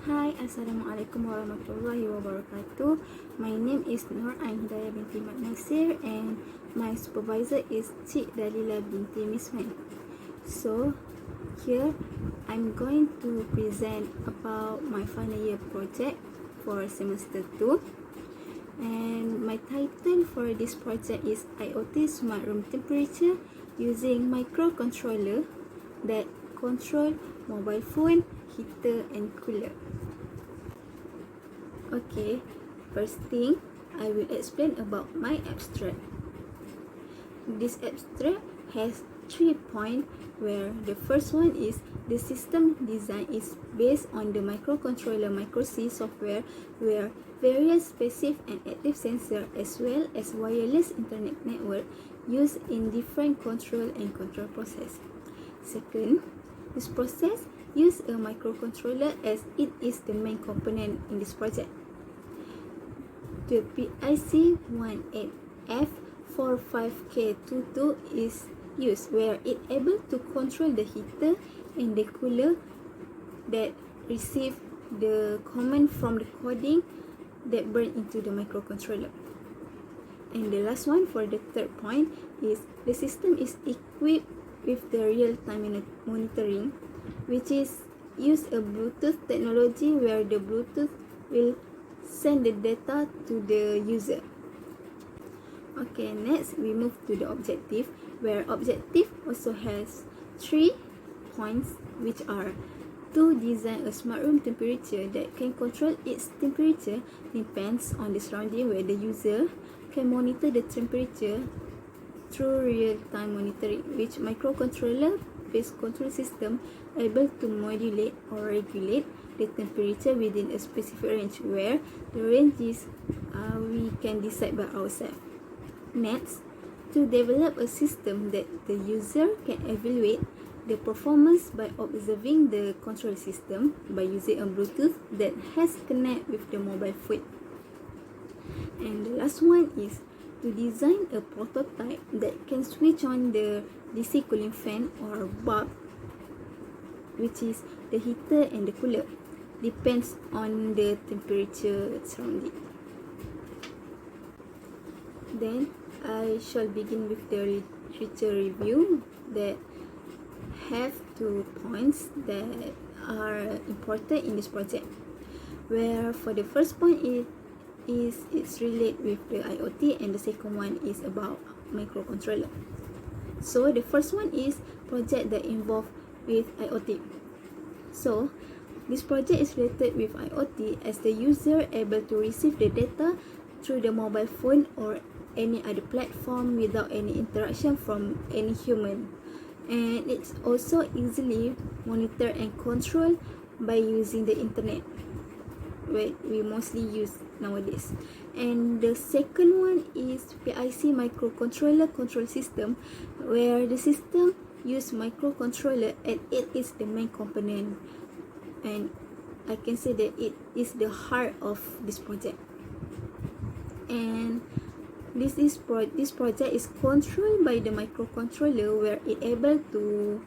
Hi, Assalamualaikum warahmatullahi wabarakatuh. My name is Nur Ain Hidayah binti Mat Nasir and my supervisor is Cik Dalila binti Misman. So, here I'm going to present about my final year project for semester 2. And my title for this project is IoT Smart Room Temperature using Microcontroller that control mobile phone, heater and cooler. Okay, first thing I will explain about my abstract. This abstract has 3 points where the first one is the system design is based on the microcontroller micro-C software where various passive and active sensor as well as wireless internet network used in different control and control process. Second, this process use a microcontroller as it is the main component in this project. The PIC18F45K22 is used where it able to control the heater and the cooler that receive the command from the coding that burn into the microcontroller. And the last one for the third point is the system is equipped with the real-time monitoring, which is use a Bluetooth technology where the Bluetooth will send the data to the user. Okay, next we move to the objective, where objective also has 3 points, which are to design a smart room temperature that can control its temperature depends on the surrounding, where the user can monitor the temperature through real-time monitoring, which microcontroller-based control system able to modulate or regulate the temperature within a specific range, where the range is we can decide by ourselves. Next, to develop a system that the user can evaluate the performance by observing the control system by using a Bluetooth that has connect with the mobile phone. And the last one is to design a prototype that can switch on the DC cooling fan or bulb, which is the heater and the cooler, depends on the temperature surrounding. Then I shall begin with the literature review that have 2 points that are important in this project, where for the first point it's related with the IoT and the second one is about microcontroller. So the first one is project that involve with IoT. So this project is related with IoT as the user able to receive the data through the mobile phone or any other platform without any interaction from any human, and it's also easily monitored and controlled by using the internet, what we mostly use nowadays. And the second one is PIC microcontroller control system, where the system use microcontroller and it is the main component, and I can say that it is the heart of this project. And this project is controlled by the microcontroller where it able to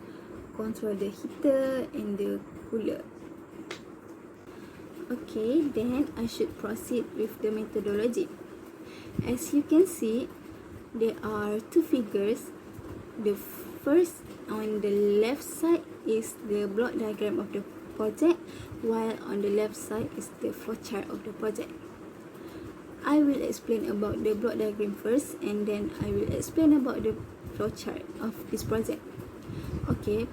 control the heater and the cooler. Okay, then I should proceed with the methodology. As you can see, there are 2 figures. The first on the left side is the block diagram of the project, while on the left side is the flowchart of the project. I will explain about the block diagram first, and then I will explain about the flowchart of this project. Okay,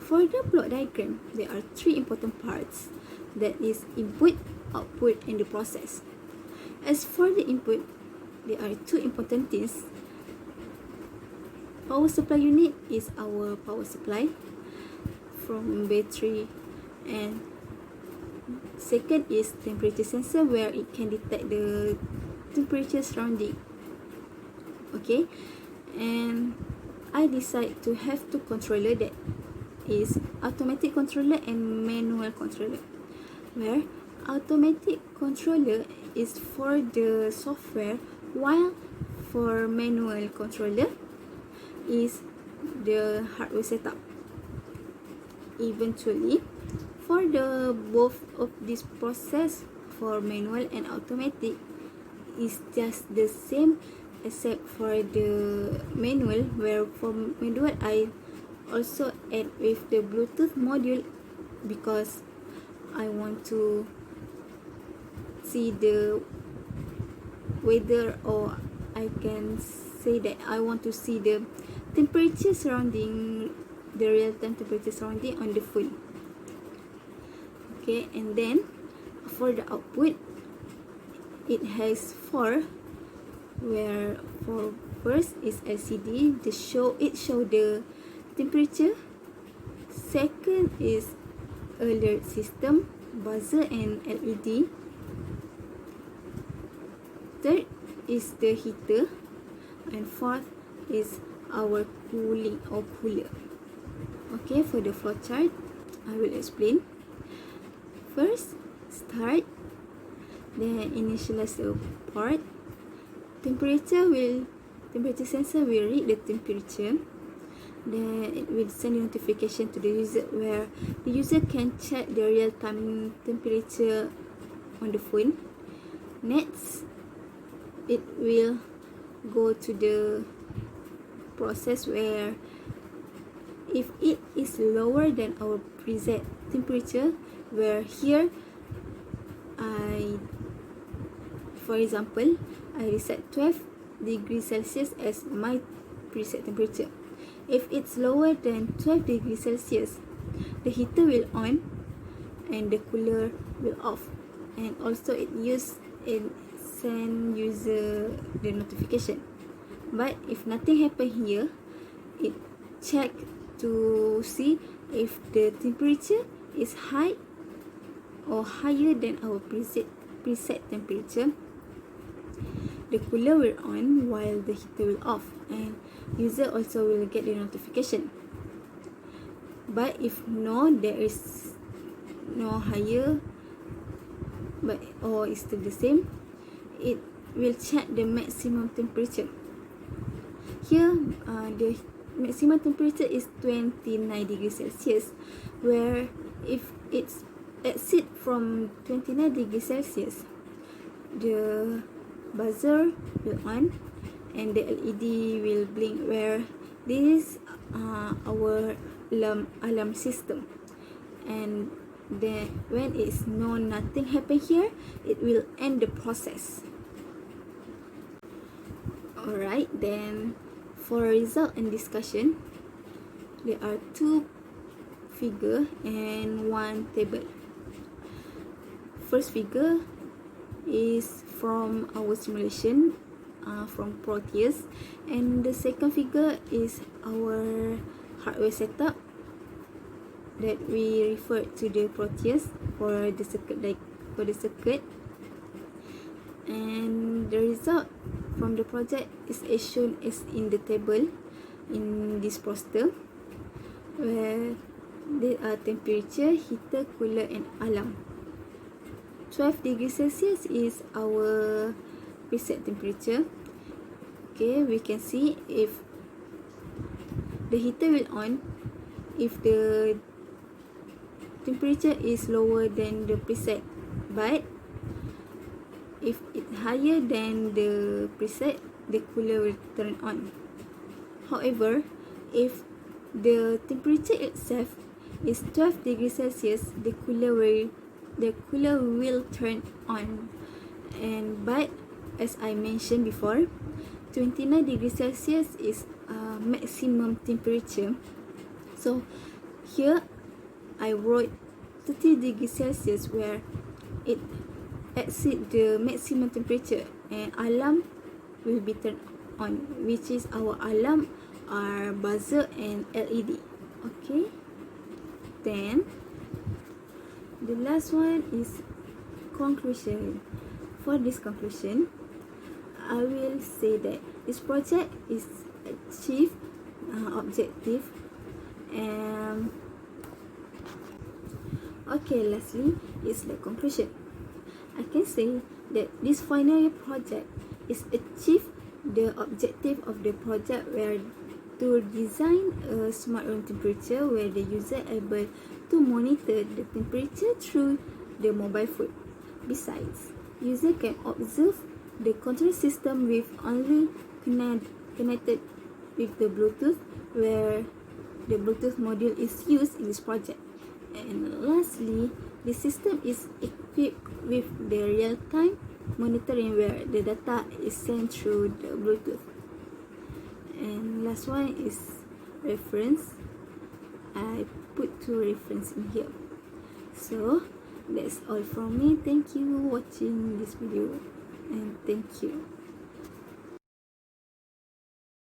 for the block diagram, there are 3 important parts, that is input, output and the process. As for the input, there are 2 important things. Power supply unit is our power supply from battery, and second is temperature sensor where it can detect the temperature surrounding. Okay, and I decide to have 2 controller, that is automatic controller and manual controller, where automatic controller is for the software, while for manual controller is the hardware setup. Eventually, For the both of this process, for manual and automatic, is just the same, except for the manual, where for manual I also add with the Bluetooth module because I want to see the weather, or I can say that I want to see the temperature surrounding, the real-time temperature surrounding on the phone. Okay, and then for the output, it has four, where for first is LCD, it show the temperature. Second is alert system, buzzer and LED. Third is the heater, and fourth is our cooling or cooler. Okay, for the flow chart, I will explain. First, start, then initialize the port. Temperature sensor will read the temperature. Then it will send a notification to the user, where the user can check the real-time temperature on the phone. Next, it will go to the process where if it is lower than our preset temperature, where here for example, I reset 12 degrees Celsius as my preset temperature. If it's lower than 12 degrees Celsius, the heater will on and the cooler will off, and also it send user the notification. But if nothing happen here, it check to see if the temperature is high or higher than our preset temperature. The cooler will on while the heater will off, and user also will get the notification. But if there is no higher, or is still the same, it will check the maximum temperature. Here, the maximum temperature is 29 degrees Celsius, where if it's exceed from 29 degrees Celsius, the buzzer will on and the LED will blink, where this is our alarm system. And then when it's nothing happen here, it will end the process. Alright, then for result and discussion, there are two figure and one table. First figure is from our simulation from Proteus, and the second figure is our hardware setup that we refer to the Proteus for the circuit, and the result from the project is as shown as in the table in this poster, where there are temperature, heater, cooler and alarm. 12 degrees Celsius is our preset temperature. Okay, we can see if the heater will on if the temperature is lower than the preset, but if it's higher than the preset, the cooler will turn on. However, if the temperature itself is 12 degrees Celsius, the cooler will turn on. But as I mentioned before, 29 degrees Celsius is maximum temperature. So here I wrote 30 degrees Celsius, where it exceed the maximum temperature, and alarm will be turned on, which is our alarm, our buzzer and LED. Okay, then the last one is conclusion. For this conclusion, I will say that this project is achieve objective. And okay, lastly is the conclusion. I can say that this final year project is achieve the objective of the project, where to design a smart room temperature where the user able to monitor the temperature through the mobile phone. Besides, user can observe the control system with only connected with the Bluetooth, where the Bluetooth module is used in this project. And lastly, the system is equipped with the real-time monitoring, where the data is sent through the Bluetooth. And last one is reference. I put 2 reference in here. So that's all from me. Thank you for watching this video, and thank you.